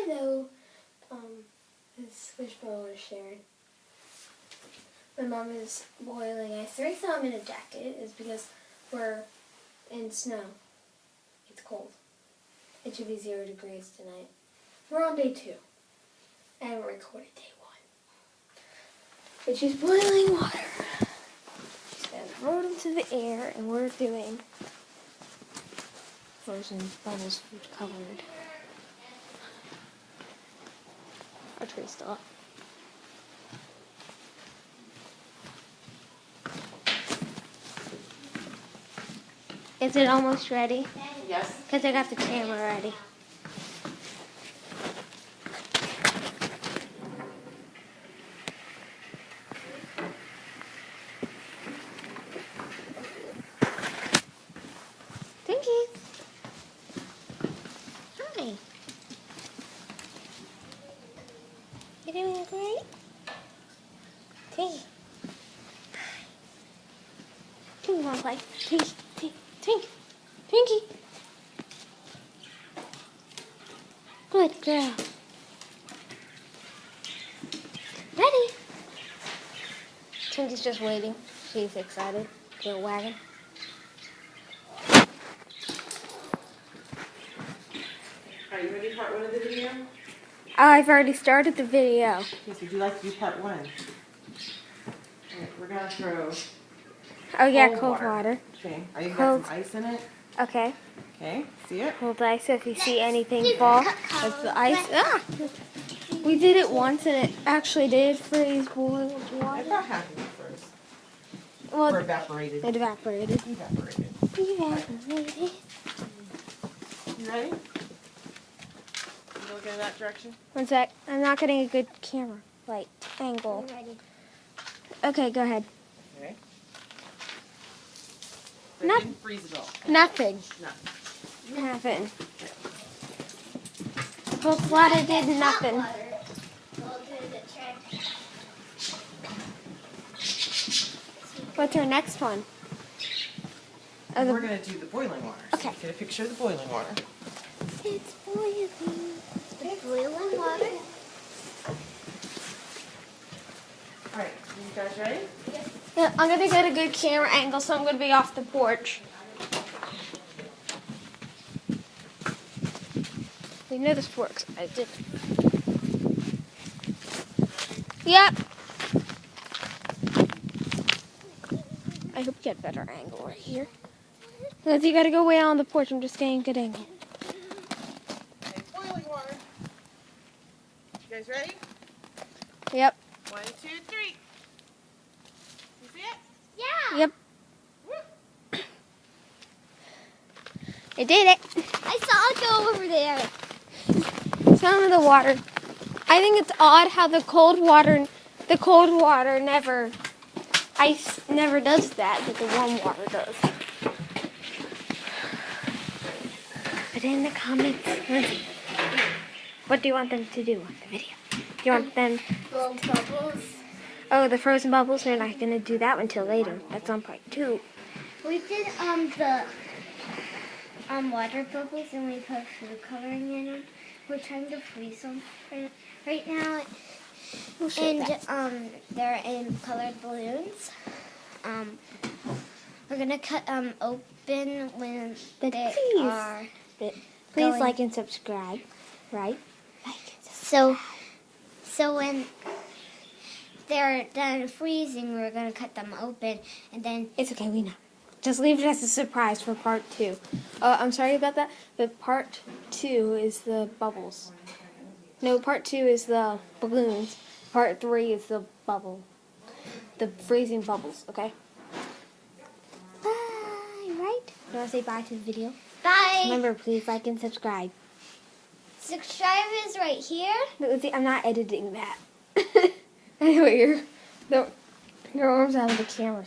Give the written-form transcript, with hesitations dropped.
though, this wishbone was shared. My mom is boiling ice. The reason I'm in a jacket is because we're in snow. It's cold. It should be 0 degrees tonight. We're on day 2. And we're recording day 1. But she's boiling water. She's going to throw it into the air, and we're doing frozen bubbles food colored. Our tree's still up. Is it almost ready? Yes. Because I got the camera ready. Tinky. Hi. You doing great? Tinky. Tinky, wanna play? Tinky, Tinky, Tinky, Tinky. Good girl. Ready? Tinky's just waiting. She's excited. Get wagging. Are you ready for part 1 of the video? I've already started the video. Okay, so would you like to do part 1? Alright, we're going to throw Oh yeah, cold water. Okay, are you got some ice in it? Okay. Okay, see it? Cold ice, so if you see anything fall, that's the ice. Ah! We did it once and it actually did freeze boiling I water. thought half of it froze. Well, Or evaporated. it evaporated. Evaporated. Evaporated. You ready? You looking in that direction? One sec. I'm not getting a good camera angle. I'm ready. Okay, go ahead. Okay. Not- Didn't freeze at all. Nothing No. happened. Cold water did nothing. What's our next one? Oh, We're going to do the boiling water. So Okay. get a picture of the boiling water. It's boiling. The boiling water? Alright, you guys ready? Yeah, I'm gonna get a good camera angle, so I'm gonna be off the porch. We know this works. I did. Yep. I hope you get a better angle right here. Because you gotta go way out on the porch. I'm just getting a good angle. Okay, boiling water. You guys ready? Yep. 1, 2, 3. You see it? Yeah. Yep. I did it. I saw it go over there. Some of the water. I think it's odd how the cold water never, ice never does that, but the warm water does. Put in the comments, what do you want them to do on the video? Do you want them? Blow bubbles. Oh, the frozen bubbles. We're not gonna do that until later. That's on part 2. We did the water bubbles and we put food coloring in them. We're trying to freeze them right now. We'll show And that. they're in colored balloons. We're gonna cut open when But they please. are. Please going- like and subscribe, right? Like and subscribe. So when they're done freezing, we're gonna cut them open, and then It's okay, we know. Just leave it as a surprise for part 2. I'm sorry about that, but part 2 is the bubbles. No, part 2 is the balloons. Part 3 is the freezing bubbles, okay? Bye, right? You want to say bye to the video? bye. Remember, please like and subscribe. Subscribe is right here. No, see, I'm not editing that. Anyway, your arms out of the camera.